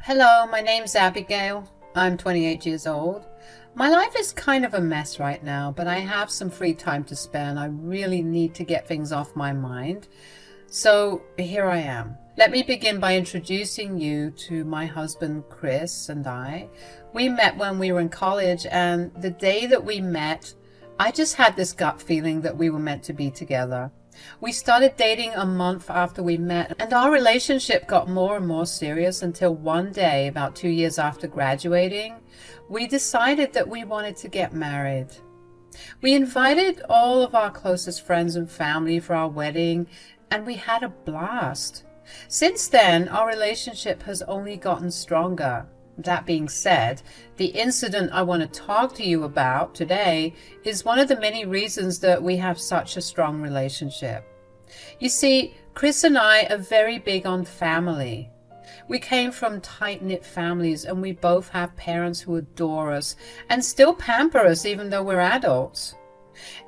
Hello, my name's Abigail. I'm 28 years old. My life is kind of a mess right now, but I have some free time to spare. I really need to get things off my mind. So here I am. Let me begin by introducing you to my husband, Chris, and I. We met when we were in college, and the day that we met, I just had this gut feeling that we were meant to be together. We started dating a month after we met, and our relationship got more and more serious until one day, about 2 years after graduating, we decided that we wanted to get married. We invited all of our closest friends and family for our wedding, and we had a blast. Since then, our relationship has only gotten stronger. That being said, the incident I want to talk to you about today is one of the many reasons that we have such a strong relationship. You see, Chris and I are very big on family. We came from tight-knit families, and we both have parents who adore us and still pamper us even though we're adults.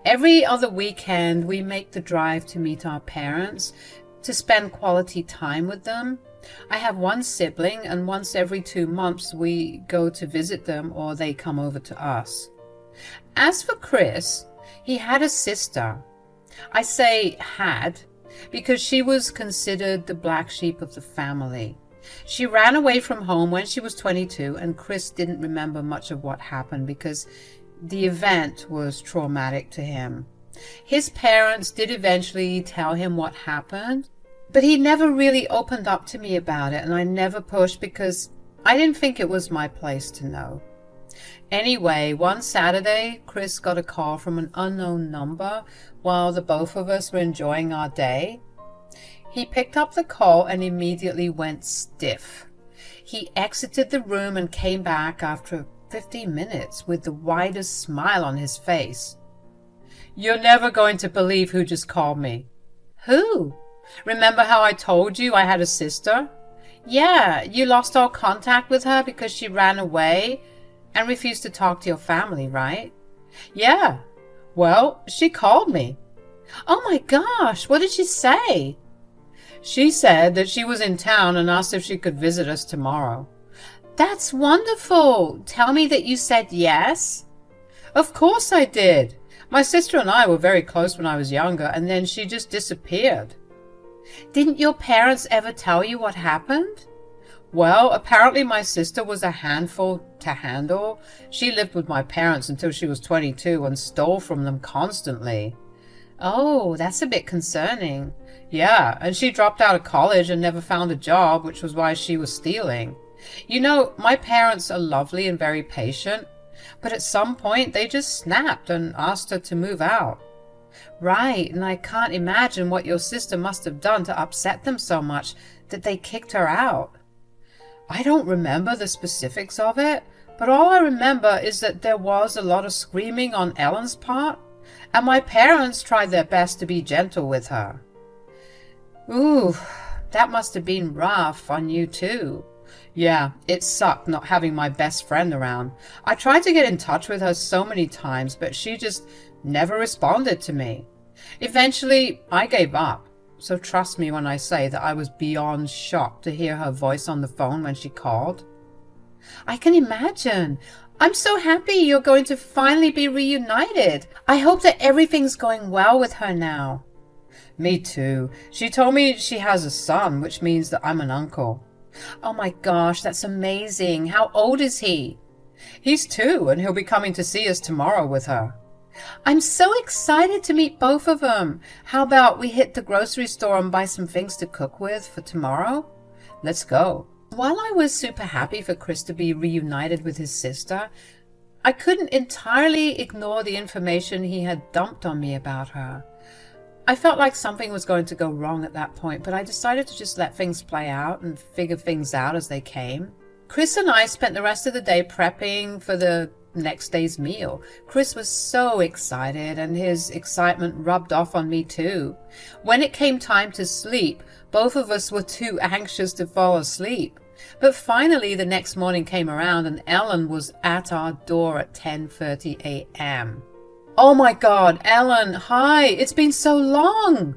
Every other weekend, we make the drive to meet our parents, to spend quality time with them. I have one sibling, and once every 2 months we go to visit them or they come over to us. As for Chris, he had a sister. I say had because she was considered the black sheep of the family. She ran away from home when she was 22, and Chris didn't remember much of what happened because the event was traumatic to him. His parents did eventually tell him what happened, but he never really opened up to me about it, and I never pushed because I didn't think it was my place to know. Anyway, one Saturday, Chris got a call from an unknown number while the both of us were enjoying our day. He picked up the call and immediately went stiff. He exited the room and came back after 15 minutes with the widest smile on his face. "You're never going to believe who just called me." "Who?" "Remember how I told you I had a sister?" "Yeah, you lost all contact with her because she ran away and refused to talk to your family, right?" "Yeah." "Well, she called me." "Oh my gosh, what did she say?" "She said that she was in town and asked if she could visit us tomorrow." "That's wonderful. Tell me that you said yes." "Of course I did. My sister and I were very close when I was younger, and then she just disappeared." "Didn't your parents ever tell you what happened?" "Well, apparently my sister was a handful to handle. She lived with my parents until she was 22 and stole from them constantly." "Oh, that's a bit concerning." "Yeah, and she dropped out of college and never found a job, which was why she was stealing. You know, my parents are lovely and very patient, but at some point they just snapped and asked her to move out." "Right, and I can't imagine what your sister must have done to upset them so much that they kicked her out." "I don't remember the specifics of it, but all I remember is that there was a lot of screaming on Ellen's part, and my parents tried their best to be gentle with her." "Ooh, that must have been rough on you too." "Yeah, it sucked not having my best friend around. I tried to get in touch with her so many times, but she just never responded to me. Eventually, I gave up. So trust me when I say that I was beyond shocked to hear her voice on the phone when she called." "I can imagine. I'm so happy you're going to finally be reunited. I hope that everything's going well with her now." "Me too. She told me she has a son, which means that I'm an uncle." "Oh my gosh, that's amazing. How old is he?" "He's 2, and he'll be coming to see us tomorrow with her." "I'm so excited to meet both of them. How about we hit the grocery store and buy some things to cook with for tomorrow?" "Let's go." While I was super happy for Chris to be reunited with his sister, I couldn't entirely ignore the information he had dumped on me about her. I felt like something was going to go wrong at that point, but I decided to just let things play out and figure things out as they came. Chris and I spent the rest of the day prepping for the next day's meal. Chris was so excited, and his excitement rubbed off on me too. When it came time to sleep, both of us were too anxious to fall asleep. But finally the next morning came around, and Ellen was at our door at 10:30 a.m. "Oh my God, Ellen, hi, it's been so long."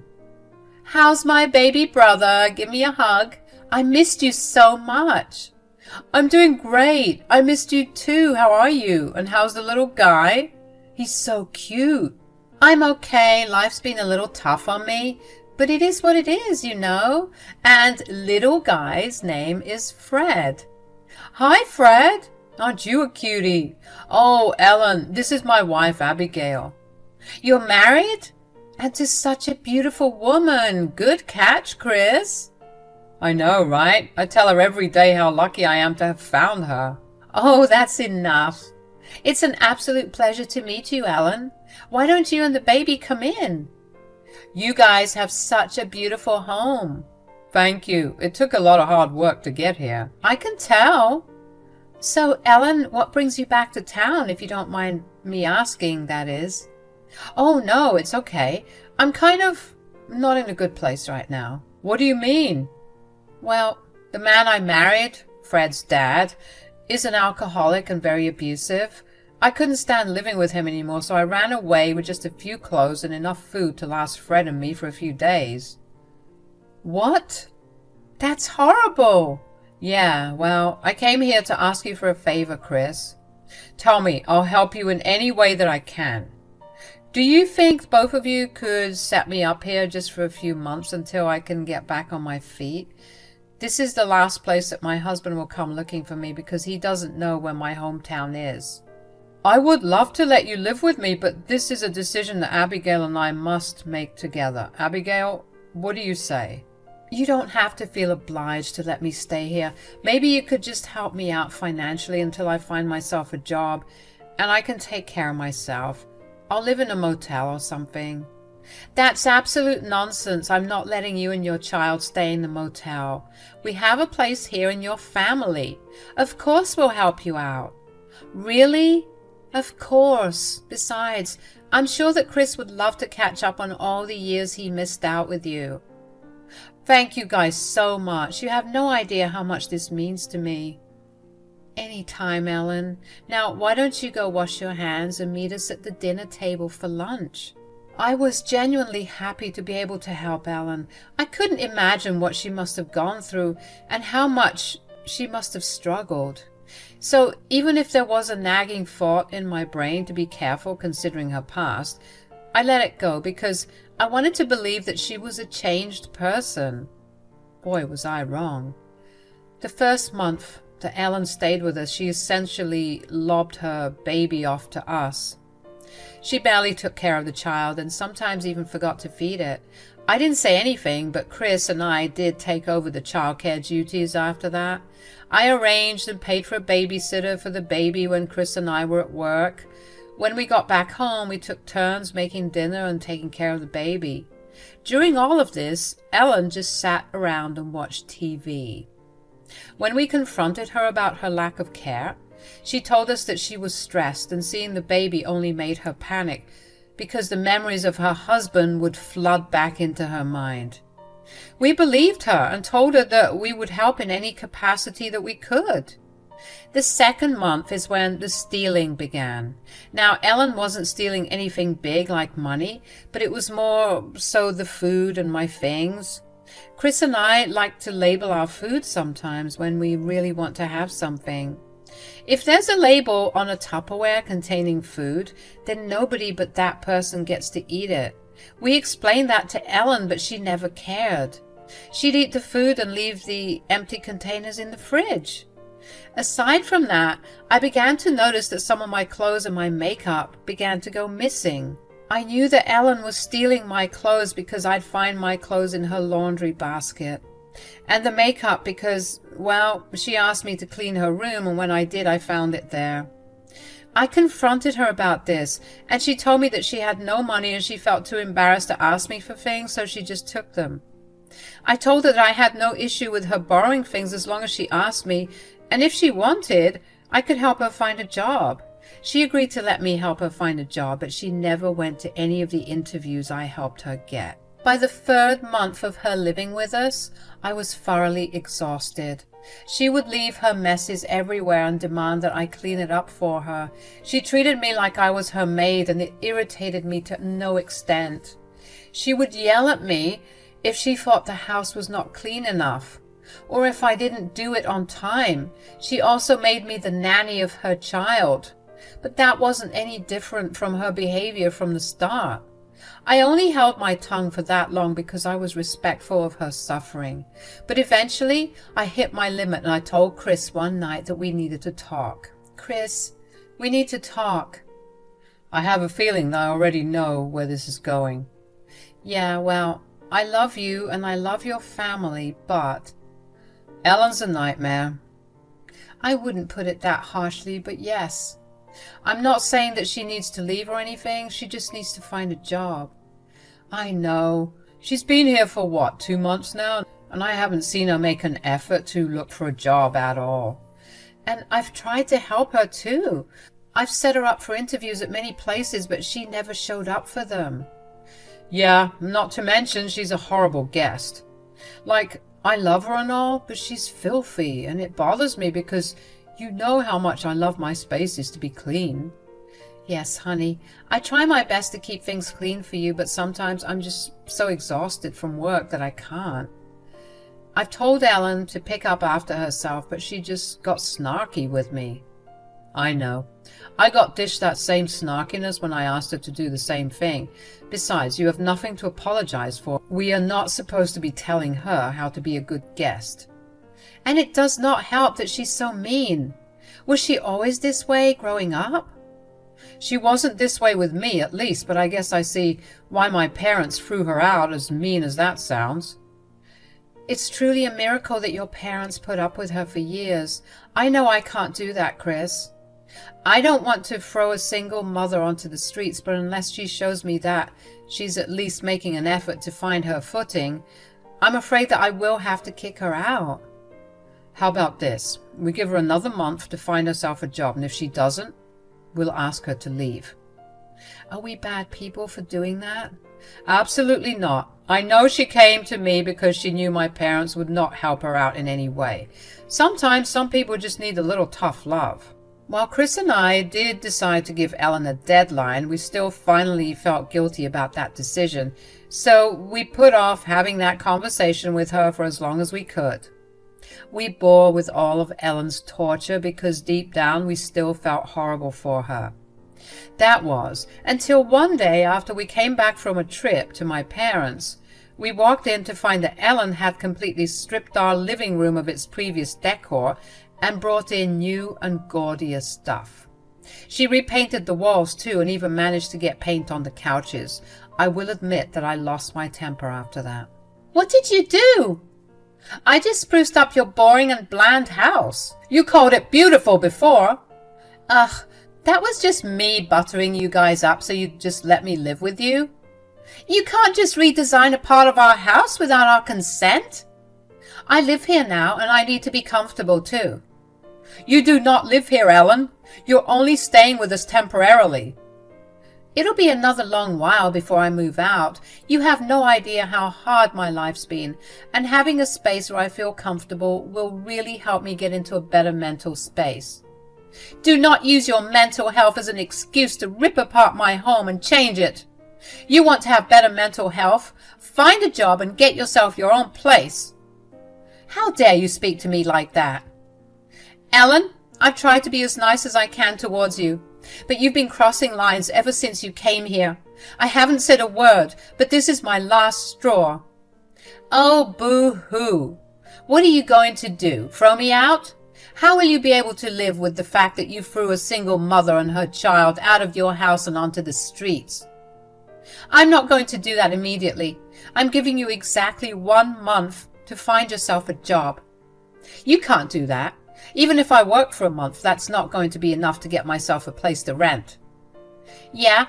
"How's my baby brother? Give me a hug. I missed you so much." I'm doing great. I missed you too. How are you? And how's the little guy? He's so cute. I'm okay. Life's been a little tough on me, but it is what it is, you know. And little guy's name is Fred. Hi, Fred. Aren't you a cutie? Oh, Ellen, this is my wife, Abigail. You're married? And to such a beautiful woman. Good catch, Chris. I know, right? I tell her every day how lucky I am to have found her. Oh, that's enough. It's an absolute pleasure to meet you, Ellen. Why don't you and the baby come in? You guys have such a beautiful home. Thank you. It took a lot of hard work to get here. I can tell. So, Ellen, what brings you back to town, if you don't mind me asking, that is? Oh, no, it's okay. I'm kind of not in a good place right now. What do you mean? Well, the man I married, Fred's dad, is an alcoholic and very abusive. I couldn't stand living with him anymore, so I ran away with just a few clothes and enough food to last Fred and me for a few days. What? That's horrible. Yeah, well, I came here to ask you for a favor, Chris. Tell me, I'll help you in any way that I can. Do you think both of you could set me up here just for a few months until I can get back on my feet? This is the last place that my husband will come looking for me because he doesn't know where my hometown is. I would love to let you live with me, but this is a decision that Abigail and I must make together. Abigail, what do you say? You don't have to feel obliged to let me stay here. Maybe you could just help me out financially until I find myself a job and I can take care of myself. I'll live in a motel or something. That's absolute nonsense. I'm not letting you and your child stay in the motel. We have a place here in your family. Of course we'll help you out. Really? Of course. Besides, I'm sure that Chris would love to catch up on all the years he missed out with you. Thank you guys so much. You have no idea how much this means to me. Anytime, Ellen. Now, why don't you go wash your hands and meet us at the dinner table for lunch? I was genuinely happy to be able to help Ellen. I couldn't imagine what she must have gone through and how much she must have struggled. So even if there was a nagging thought in my brain to be careful considering her past, I let it go because I wanted to believe that she was a changed person. Boy, was I wrong. The first month that Ellen stayed with us, she essentially lobbed her baby off to us. She barely took care of the child and sometimes even forgot to feed it. I didn't say anything, but Chris and I did take over the childcare duties after that. I arranged and paid for a babysitter for the baby when Chris and I were at work. When we got back home, we took turns making dinner and taking care of the baby. During all of this, Ellen just sat around and watched TV. When we confronted her about her lack of care, she told us that she was stressed and seeing the baby only made her panic because the memories of her husband would flood back into her mind. We believed her and told her that we would help in any capacity that we could. The second month is when the stealing began. Now, Ellen wasn't stealing anything big like money, but it was more so the food and my things. Chris and I like to label our food sometimes when we really want to have something. If there's a label on a Tupperware containing food, then nobody but that person gets to eat it. We explained that to Ellen, but she never cared. She'd eat the food and leave the empty containers in the fridge. Aside from that, I began to notice that some of my clothes and my makeup began to go missing. I knew that Ellen was stealing my clothes because I'd find my clothes in her laundry basket. And the makeup because, well, she asked me to clean her room, and when I did, I found it there. I confronted her about this, and she told me that she had no money and she felt too embarrassed to ask me for things, so she just took them. I told her that I had no issue with her borrowing things as long as she asked me, and if she wanted, I could help her find a job. She agreed to let me help her find a job, but she never went to any of the interviews I helped her get. By the third month of her living with us, I was thoroughly exhausted. She would leave her messes everywhere and demand that I clean it up for her. She treated me like I was her maid, and it irritated me to no extent. She would yell at me if she thought the house was not clean enough. or if I didn't do it on time. She also made me the nanny of her child. But that wasn't any different from her behavior from the start. I only held my tongue for that long because I was respectful of her suffering. But eventually, I hit my limit and I told Chris one night that we needed to talk. Chris, we need to talk. I have a feeling that I already know where this is going. Yeah, well, I love you and I love your family, but Ellen's a nightmare. I wouldn't put it that harshly, but yes. I'm not saying that she needs to leave or anything. She just needs to find a job. I know. She's been here for what, 2 months now? And I haven't seen her make an effort to look for a job at all. And I've tried to help her too. I've set her up for interviews at many places, but she never showed up for them. Yeah, not to mention she's a horrible guest. Like, I love her and all, but she's filthy, and it bothers me because you know how much I love my spaces to be clean. Yes, honey, I try my best to keep things clean for you, but sometimes I'm just so exhausted from work that I can't. I've told Ellen to pick up after herself, but she just got snarky with me. I know. I got dished that same snarkiness when I asked her to do the same thing. Besides, you have nothing to apologize for. We are not supposed to be telling her how to be a good guest. And it does not help that she's so mean. Was she always this way growing up? She wasn't this way with me, at least, but I guess I see why my parents threw her out, as mean as that sounds. It's truly a miracle that your parents put up with her for years. I know I can't do that, Chris. I don't want to throw a single mother onto the streets, but unless she shows me that she's at least making an effort to find her footing, I'm afraid that I will have to kick her out. How about this? We give her another month to find herself a job, and if she doesn't, we'll ask her to leave. Are we bad people for doing that? Absolutely not. I know she came to me because she knew my parents would not help her out in any way. Sometimes some people just need a little tough love. While Chris and I did decide to give Ellen a deadline, we still finally felt guilty about that decision. So we put off having that conversation with her for as long as we could. We bore with all of Ellen's torture because deep down we still felt horrible for her. That was until one day after we came back from a trip to my parents, we walked in to find that Ellen had completely stripped our living room of its previous decor and brought in new and gaudier stuff. She repainted the walls too and even managed to get paint on the couches. I will admit that I lost my temper after that. What did you do? I just spruced up your boring and bland house. You called it beautiful before. Ugh, that was just me buttering you guys up so you'd just let me live with you. You can't just redesign a part of our house without our consent. I live here now and I need to be comfortable too. You do not live here, Ellen. You're only staying with us temporarily. It'll be another long while before I move out. You have no idea how hard my life's been, and having a space where I feel comfortable will really help me get into a better mental space. Do not use your mental health as an excuse to rip apart my home and change it. You want to have better mental health? Find a job and get yourself your own place. How dare you speak to me like that? Ellen, I've tried to be as nice as I can towards you, but you've been crossing lines ever since you came here. I haven't said a word, but this is my last straw. Oh, boo-hoo. What are you going to do? Throw me out? How will you be able to live with the fact that you threw a single mother and her child out of your house and onto the streets? I'm not going to do that immediately. I'm giving you exactly 1 month to find yourself a job. You can't do that. Even if I work for a month, that's not going to be enough to get myself a place to rent. Yeah,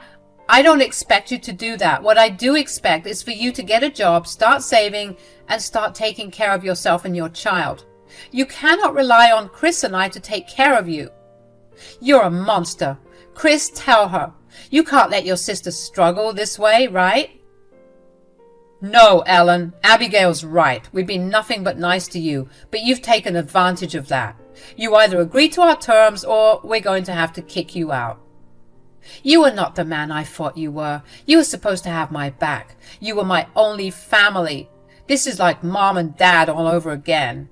I don't expect you to do that. What I do expect is for you to get a job, start saving, and start taking care of yourself and your child. You cannot rely on Chris and I to take care of you. You're a monster. Chris, tell her. You can't let your sister struggle this way, right? No, Ellen. Abigail's right. We've been nothing but nice to you, but you've taken advantage of that. You either agree to our terms or we're going to have to kick you out. You are not the man I thought you were. You were supposed to have my back. You were my only family. This is like Mom and Dad all over again."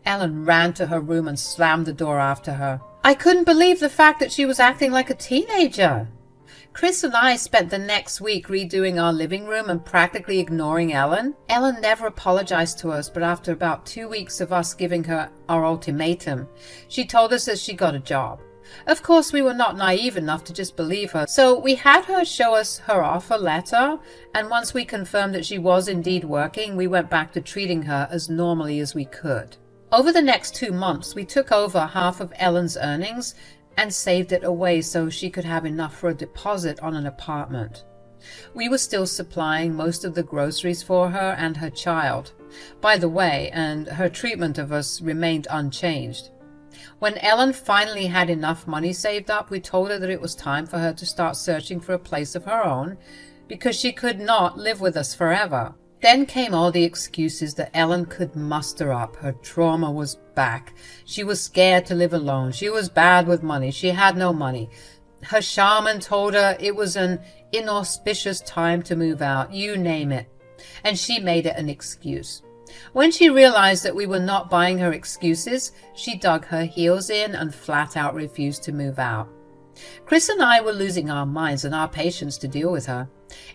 Ellen ran to her room and slammed the door after her. I couldn't believe the fact that she was acting like a teenager. Chris and I spent the next week redoing our living room and practically ignoring Ellen. Ellen never apologized to us, but after about 2 weeks of us giving her our ultimatum, she told us that she got a job. Of course, we were not naive enough to just believe her, so we had her show us her offer letter, and once we confirmed that she was indeed working, we went back to treating her as normally as we could. Over the next 2 months, we took over half of Ellen's earnings and saved it away so she could have enough for a deposit on an apartment. We were still supplying most of the groceries for her and her child, by the way, and her treatment of us remained unchanged. When Ellen finally had enough money saved up, we told her that it was time for her to start searching for a place of her own, because she could not live with us forever. Then came all the excuses that Ellen could muster up. Her trauma was back. She was scared to live alone. She was bad with money. She had no money. Her shaman told her it was an inauspicious time to move out. You name it. And she made it an excuse. When she realized that we were not buying her excuses, she dug her heels in and flat out refused to move out. Chris and I were losing our minds and our patience to deal with her.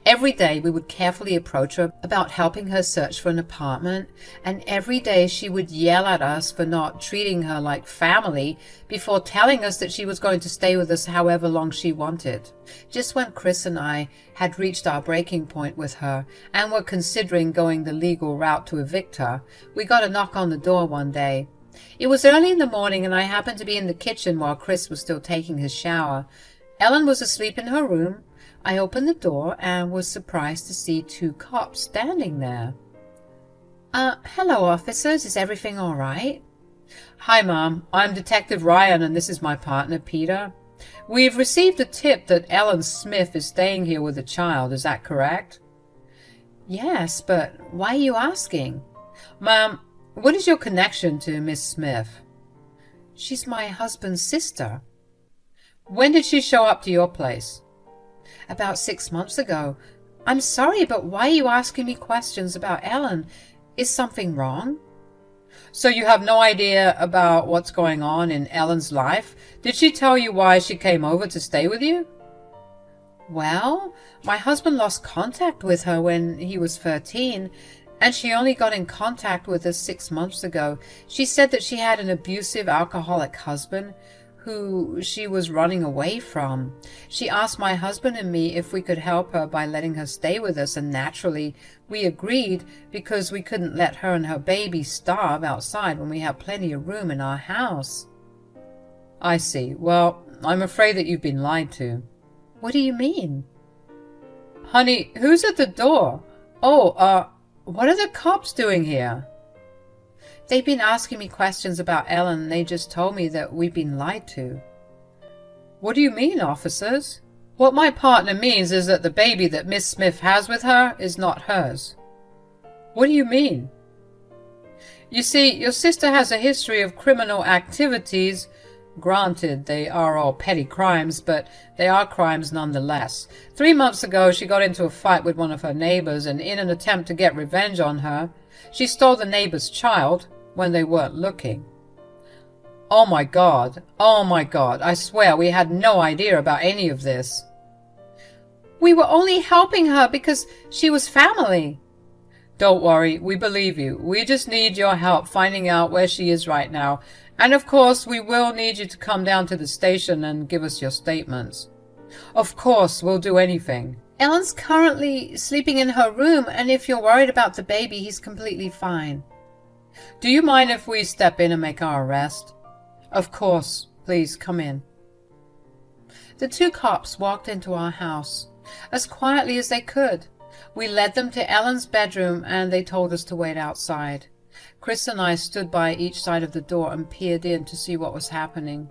Every day we would carefully approach her about helping her search for an apartment, and every day she would yell at us for not treating her like family before telling us that she was going to stay with us however long she wanted. Just when Chris and I had reached our breaking point with her and were considering going the legal route to evict her, we got a knock on the door one day. It was early in the morning, and I happened to be in the kitchen while Chris was still taking his shower. Ellen was asleep in her room. I opened the door and was surprised to see 2 cops standing there. Hello, officers. Is everything all right?" "Hi, Mom. I'm Detective Ryan, and this is my partner, Peter. We've received a tip that Ellen Smith is staying here with a child. Is that correct?" "Yes, but why are you asking?" "Ma'am, what is your connection to Miss Smith?" "She's my husband's sister." "When did she show up to your place?" "About 6 months ago. I'm sorry, but why are you asking me questions about Ellen? Is something wrong?" "So you have no idea about what's going on in Ellen's life? Did she tell you why she came over to stay with you?" "Well, my husband lost contact with her when he was 13, and she only got in contact with us 6 months ago. She said that she had an abusive alcoholic husband who she was running away from. She asked my husband and me if we could help her by letting her stay with us, and naturally we agreed because we couldn't let her and her baby starve outside when we have plenty of room in our house." "I see. Well, I'm afraid that you've been lied to." "What do you mean?" "Honey, who's at the door? Oh, what are the cops doing here?" "They've been asking me questions about Ellen, and they just told me that we've been lied to." "What do you mean, officers?" "What my partner means is that the baby that Miss Smith has with her is not hers." "What do you mean?" "You see, your sister has a history of criminal activities. Granted, they are all petty crimes, but they are crimes nonetheless. 3 months ago, she got into a fight with one of her neighbors, and in an attempt to get revenge on her, she stole the neighbor's child when they weren't looking." Oh my God, I swear we had no idea about any of this." "We were only helping her because she was family." "Don't worry, we believe you. We just need your help finding out where she is right now. And of course, we will need you to come down to the station and give us your statements." "Of course, we'll do anything." "Ellen's currently sleeping in her room, and if you're worried about the baby, he's completely fine." "Do you mind if we step in and make our arrest?" "Of course. Please, come in." The 2 cops walked into our house as quietly as they could. We led them to Ellen's bedroom, and they told us to wait outside. Chris and I stood by each side of the door and peered in to see what was happening.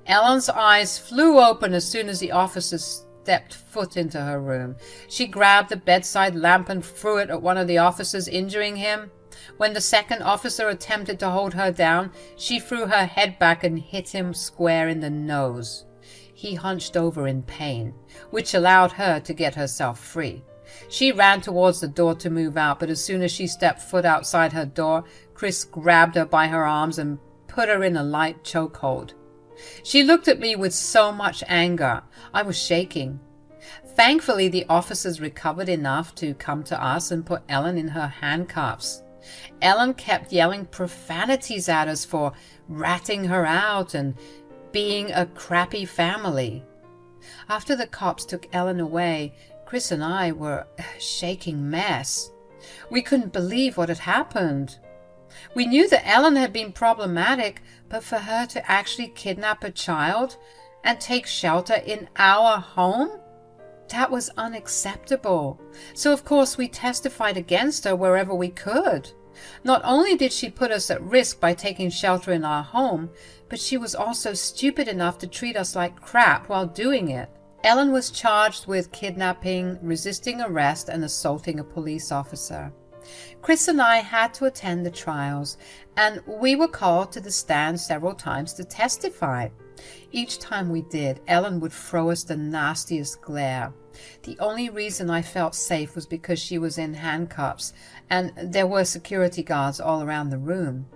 Ellen's eyes flew open as soon as the officers stepped foot into her room. She grabbed the bedside lamp and threw it at one of the officers, injuring him. When the second officer attempted to hold her down, she threw her head back and hit him square in the nose. He hunched over in pain, which allowed her to get herself free. She ran towards the door to move out, but as soon as she stepped foot outside her door, Chris grabbed her by her arms and put her in a light chokehold. She looked at me with so much anger. I was shaking. Thankfully, the officers recovered enough to come to us and put Ellen in her handcuffs. Ellen kept yelling profanities at us for ratting her out and being a crappy family. After the cops took Ellen away, Chris and I were a shaking mess. We couldn't believe what had happened. We knew that Ellen had been problematic, but for her to actually kidnap a child and take shelter in our home? That was unacceptable. So of course we testified against her wherever we could. Not only did she put us at risk by taking shelter in our home, but she was also stupid enough to treat us like crap while doing it. Ellen was charged with kidnapping, resisting arrest, and assaulting a police officer. Chris and I had to attend the trials, and we were called to the stand several times to testify. Each time we did, Ellen would throw us the nastiest glare. The only reason I felt safe was because she was in handcuffs, and there were security guards all around the room.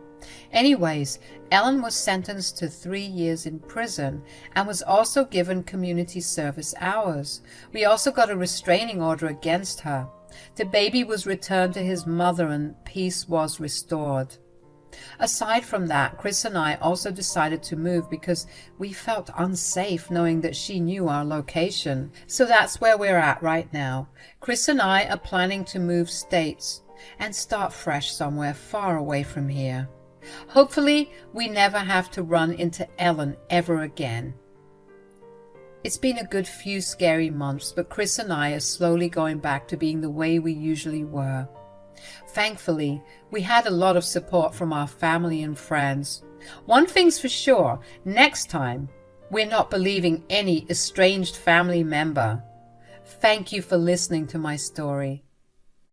Anyways, Ellen was sentenced to 3 years in prison and was also given community service hours. We also got a restraining order against her. The baby was returned to his mother and peace was restored. Aside from that, Chris and I also decided to move because we felt unsafe knowing that she knew our location. So that's where we're at right now. Chris and I are planning to move states and start fresh somewhere far away from here. Hopefully, we never have to run into Ellen ever again. It's been a good few scary months, but Chris and I are slowly going back to being the way we usually were. Thankfully, we had a lot of support from our family and friends. One thing's for sure, next time, we're not believing any estranged family member. Thank you for listening to my story.